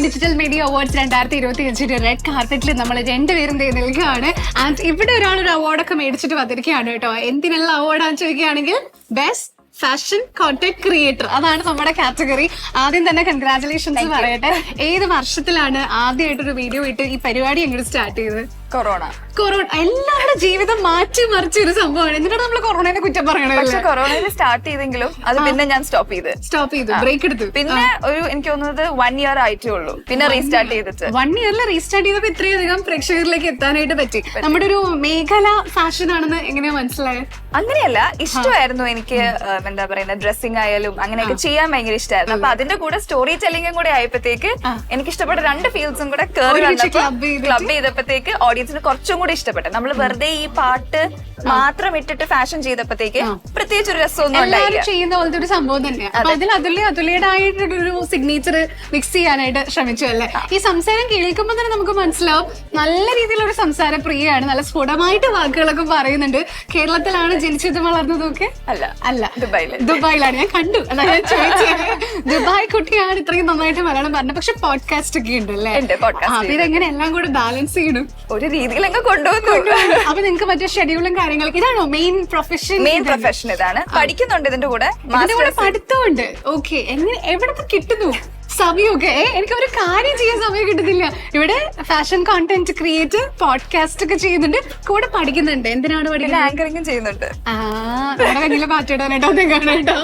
Digital media awards 2025 red കാർപ്പറ്റിൽ നമ്മൾ രണ്ടുപേരും നിൽക്കുകയാണ്. ആൻഡ് ഇവിടെ ഒരാളൊരു അവാർഡൊക്കെ മേടിച്ചിട്ട് വന്നിരിക്കുകയാണ് കേട്ടോ. എന്തിനുള്ള അവാർഡാന്ന് ചോദിക്കുകയാണെങ്കിൽ ബെസ്റ്റ് ഫാഷൻ കോണ്ടന്റ് ക്രിയേറ്റർ, അതാണ് നമ്മുടെ കാറ്റഗറി. ആദ്യം തന്നെ കൺഗ്രാറ്റുലേഷൻസ് പറയട്ടെ. ഏത് വർഷത്തിലാണ് ആദ്യമായിട്ടൊരു വീഡിയോ ഇട്ട് ഈ പരിപാടി എങ്ങനെ സ്റ്റാർട്ട് ചെയ്തത്? കൊറോണ എല്ലാവരുടെ ജീവിതം മാറ്റി മറിച്ച ഒരു സംഭവമാണ്. എന്നിട്ട് നമ്മൾ കൊറോണയെ കുറ്റം പറയണത്. പക്ഷെ കൊറോണയിൽ സ്റ്റാർട്ട് ചെയ്തെങ്കിലും അത് പിന്നെ ഞാൻ സ്റ്റോപ്പ് ചെയ്തു, ബ്രേക്ക് എടുത്തു. പിന്നെ എനിക്ക് തോന്നുന്നത് 1 year ആയിട്ടേ ഉള്ളൂ പിന്നെ റീസ്റ്റാർട്ട് ചെയ്തിട്ട്. 1 year റീസ്റ്റാർട്ട് ചെയ്തപ്പോ ഇത്രയധികം പ്രേക്ഷകരിലേക്ക് എത്താനായിട്ട് പറ്റി. നമ്മുടെ ഒരു മേഖല ഫാഷൻ ആണെന്ന് എങ്ങനെയാ മനസ്സിലായത്? അങ്ങനെയല്ല, ഇഷ്ടമായിരുന്നു എനിക്ക്. എന്താ പറയുന്നത്, ഡ്രസ്സിംഗ് ആയാലും അങ്ങനെയൊക്കെ ചെയ്യാൻ ഭയങ്കര ഇഷ്ടമായിരുന്നു. അപ്പൊ അതിന്റെ കൂടെ സ്റ്റോറി ടെല്ലിംഗും കൂടെ ആയപ്പോഴത്തേക്ക് എനിക്ക് ഇഷ്ടപ്പെട്ട 2 ഫീൽഡ്സും കൂടെ ക്ലബ് ചെയ്തപ്പോഴത്തേക്ക് ഓഡിയൻസിന് കുറച്ചും കൂടി ഇഷ്ടപ്പെട്ടു. നമ്മൾ വെറുതെ ഈ പാട്ട് മാത്രം ഇട്ടിട്ട് ഫാഷൻ ചെയ്തപ്പോഴത്തേക്ക് പ്രത്യേകിച്ച് ഒരു രസമൊന്നും എല്ലാവരും ചെയ്യുന്ന പോലത്തെ ഒരു സംഭവം തന്നെയാണ്. അപ്പൊ അതിൽ അതുല്യമായിട്ടൊരു സിഗ്നേച്ചർ മിക്സ് ചെയ്യാനായിട്ട് ശ്രമിച്ചു അല്ലേ? ഈ സംസാരം കേൾക്കുമ്പോൾ തന്നെ നമുക്ക് മനസ്സിലാവും നല്ല രീതിയിലൊരു സംസാര പ്രിയയാണ്. നല്ല സ്ഫുടമായിട്ട് വാക്കുകളൊക്കെ പറയുന്നുണ്ട്. കേരളത്തിലാണ് ജനിച്ചതും വളർന്നതും ഒക്കെ? അല്ല, ദുബായിലാണ്. ഞാൻ കണ്ടു, അതായത് ചോദിച്ചത്. ദുബായ് കുട്ടിയാണ് ഇത്രയും നന്നായിട്ട് മലയാളം പറഞ്ഞത്. പക്ഷെ പോഡ്കാസ്റ്റ് ഒക്കെ ഉണ്ട് അല്ലേ? അപ്പൊ ഇതെങ്ങനെ എല്ലാം കൂടെ ബാലൻസ് ചെയ്യണം? ഒരു രീതിയിലൊക്കെ കൊണ്ടുവന്നു. അപ്പൊ നിങ്ങൾക്ക് മറ്റേ ഷെഡ്യൂളും കാര്യങ്ങളൊക്കെ ഇതാണോ മെയിൻ പ്രൊഫഷൻ? ഇതാണ്. പഠിക്കുന്നുണ്ട് ഇതിന്റെ കൂടെ പഠിത്തമുണ്ട്. ഓക്കെ, എങ്ങനെ എവിടെ കിട്ടുന്നു സമയമൊക്കെ? എനിക്ക് ഒരു കാര്യം ചെയ്യാൻ സമയം കിട്ടുന്നില്ല. ഇവിടെ ഫാഷൻ കോണ്ടന്റ് ക്രിയേറ്റർ, പോഡ്കാസ്റ്റ് ഒക്കെ ചെയ്യുന്നുണ്ട്, കൂടെ പഠിക്കുന്നുണ്ട്. എന്തിനാണ് പഠിക്കുന്നത്? ആങ്കറിംഗും ചെയ്യുന്നുണ്ട്. നമ്മുടെ കയ്യിലെ പാറ്റിടാനായിട്ടോ കേട്ടോ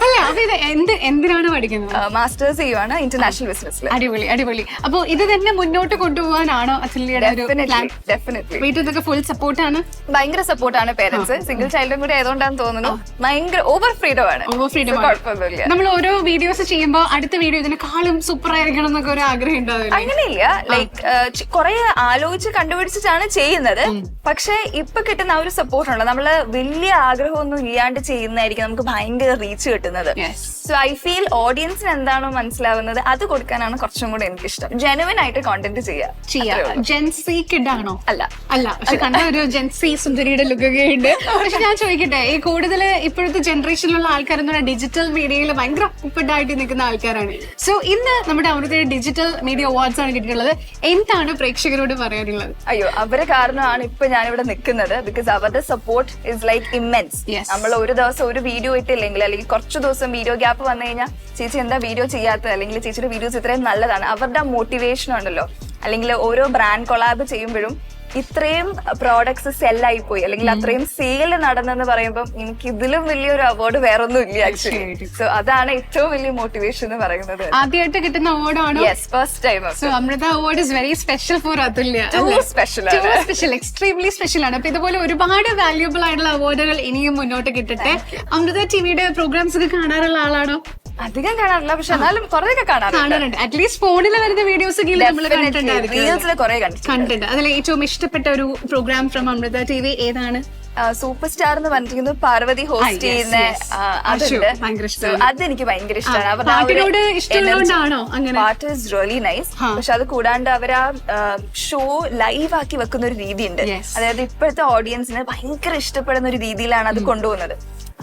അല്ല. അപ്പൊ ഇത് എന്തിനാണ് പഠിക്കുന്നത്? മാസ്റ്റേഴ്സ് ചെയ്യുവാണ് ഇന്റർനാഷണൽ ബിസിനസ്സിൽ. അടിപൊളി. അപ്പൊ ഇത് തന്നെ മുന്നോട്ട് കൊണ്ടുപോകാനാണോ അതുല്യയുടെ ഒരു പ്ലാൻ? ഡെഫിനറ്റ്ലി. വീട്ടിൽ നിന്നൊക്കെ ഫുൾ സപ്പോർട്ടാണ്? ഭയങ്കര സപ്പോർട്ടാണ് പേരൻസ്. സിംഗിൾ ചൈൽഡും കൂടി ആയതുകൊണ്ടാന്ന് തോന്നുന്നു. ഭയങ്കര ഓവർ ഫ്രീഡം ആണ്. കുഴപ്പമൊന്നുമില്ല. നമ്മൾ ഓരോ വീഡിയോസ് ചെയ്യുമ്പോൾ അടുത്ത വീഡിയോ ഇതിനെക്കാളും സൂപ്പർ ആയിരിക്കണം എന്നൊക്കെ ഒരു ആഗ്രഹം ഉണ്ടാവില്ല? അങ്ങനെയില്ല. ലൈക്ക് കുറെ ആലോചിച്ച് കണ്ടുപിടിച്ചിട്ടാണ് ചെയ്യുന്നത്. പക്ഷെ ഇപ്പൊ കിട്ടുന്ന ആ ഒരു സപ്പോർട്ട് ഉണ്ട്. നമ്മള് വലിയ ആഗ്രഹമൊന്നും ഇല്ലാണ്ട് ചെയ്യുന്നതായിരിക്കും നമുക്ക് ഭയങ്കര റീച്ച് കിട്ടുന്നത്. സോ ഐ ഫീൽ ഓഡിയൻസിന് എന്താണോ മനസ്സിലാവുന്നത് അത് കൊടുക്കാനാണ് കുറച്ചും കൂടെ എനിക്കിഷ്ടം. ജെനുവിൻ ആയിട്ട് കോണ്ടന്റ് ചെയ്യാം. ജെൻസി കിഡ് ആണോ? അല്ല. പക്ഷെ കണ്ട ഒരു ജെൻസി സുന്ദരിയുടെ ലുക്കൊക്കെ ഉണ്ട്. പക്ഷെ ഞാൻ ചോദിക്കട്ടെ, ഈ കൂടുതൽ ഇപ്പോഴത്തെ ജനറേഷനിലുള്ള ആൾക്കാരെന്ന് പറഞ്ഞാൽ ഡിജിറ്റൽ മീഡിയയിൽ ഭയങ്കര ഒപ്പിട്ടായിട്ട് നിൽക്കുന്ന ആൾക്കാരാണ്. സോ ഇന്ന് നമ്മുടെ അവിടുത്തെ ഡിജിറ്റൽ മീഡിയ അവാർഡ്സ് ആണ് കിട്ടിയിട്ടുള്ളത്. എന്താണ് പ്രേക്ഷകരോട് പറയാനുള്ളത്? അയ്യോ, അവരെ കാരണമാണ് ഇപ്പൊ ഞാനിവിടെ നിൽക്കുന്നത്. ബിക്കോസ് അവരുടെ സപ്പോർട്ട് ഇസ് ലൈക്ക് ഇമ്മെൻസ്. നമ്മൾ ഒരു ദിവസം ഒരു വീഡിയോ ഇട്ടില്ലെങ്കിൽ, അല്ലെങ്കിൽ കുറച്ച് ദിവസം വീഡിയോ ഗ്യാപ്പ് വന്നു കഴിഞ്ഞാൽ ചേച്ചി എന്താ വീഡിയോ ചെയ്യാത്തത്, അല്ലെങ്കിൽ ചേച്ചിയുടെ വീഡിയോസ് ഇത്രയും നല്ലതാണ്, അവരുടെ മോട്ടിവേഷൻ ഉണ്ടല്ലോ. അല്ലെങ്കിൽ ഓരോ ബ്രാൻഡ് കൊളാബ് ചെയ്യുമ്പോഴും ഇത്രയും പ്രോഡക്ട്സ് സെല്ലായി പോയി, അല്ലെങ്കിൽ അത്രയും സെയിൽ നടന്നെന്ന് പറയുമ്പോൾ എനിക്ക് ഇതിലും വലിയൊരു അവാർഡ് വേറെ ഒന്നും ഇല്ല ആക്ച്വലി. സോ അതാണ് ഏറ്റവും വലിയ മോട്ടിവേഷൻ എന്ന് പറയുന്നത്. ആദ്യമായിട്ട് കിട്ടുന്ന അവാർഡാണ്. Yes, first time. So Amrita award is very special for Athulya. Special, extremely special ആണ്. അപ്പൊ ഇതുപോലെ ഒരുപാട് വാല്യൂബിൾ ആയിട്ടുള്ള അവാർഡുകൾ ഇനിയും മുന്നോട്ട് കിട്ടട്ടെ. അമൃത ടിവിയുടെ പ്രോഗ്രാംസ് ഒക്കെ കാണാറുള്ള ആളാണോ? അധികം കാണാറില്ല, പക്ഷെ എന്നാലും കുറേയൊക്കെ കാണാറുണ്ട്. അറ്റ്ലീസ്റ്റ് ഫോണിൽ വരുന്ന വീഡിയോസ് റീൽസിൽ കുറെ കണ്ടിട്ടുണ്ട്. അതിൽ ഏറ്റവും ഇഷ്ടപ്പെട്ട ഒരു പ്രോഗ്രാം ഫ്രം അമൃത ടിവി ഏതാണ്? സൂപ്പർ സ്റ്റാർ എന്ന് പറഞ്ഞിരിക്കുന്നത് പാർവതി ഹോസ്റ്റ് ചെയ്യുന്ന അതെനിക്ക് ഭയങ്കര ഇഷ്ടമാണ്. പാട്ട് ഇസ് റിയലി നൈസ്. പക്ഷെ അത് കൂടാണ്ട് അവർ ആ ഷോ ലൈവ് ആക്കി വെക്കുന്ന ഒരു രീതിയുണ്ട്. അതായത് ഇപ്പോഴത്തെ ഓഡിയൻസിന് ഭയങ്കര ഇഷ്ടപ്പെടുന്ന ഒരു രീതിയിലാണ് അത് കൊണ്ടുപോകുന്നത്.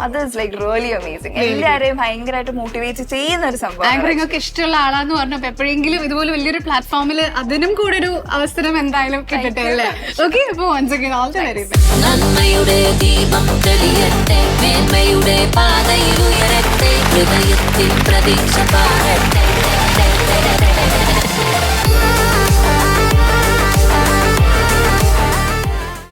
അത് ഇസ് ലൈക്ക് റിയലി അമേസിംഗ്. എല്ലാരെയും ഭയങ്കരമായിട്ട് മോട്ടിവേറ്റ് ചെയ്യുന്ന ഒരു സംഭവം. ആങ്കറിംഗ് ഒക്കെ ഇഷ്ടമുള്ള ആളാന്ന് പറഞ്ഞപ്പോ എപ്പോഴെങ്കിലും ഇതുപോലെ വലിയൊരു പ്ലാറ്റ്ഫോമിൽ അതിനും കൂടെ ഒരു അവസരം എന്തായാലും കിട്ടട്ടെ അല്ലേ? ഓക്കെ, അപ്പൊ once again all the very best. നന്മയുടെ ദീപം തെളിയട്ടെ, മേന്മയുടെ പാതയിൽ ഉയരട്ടെ, ഹൃദയത്തിൽ പ്രതീക്ഷ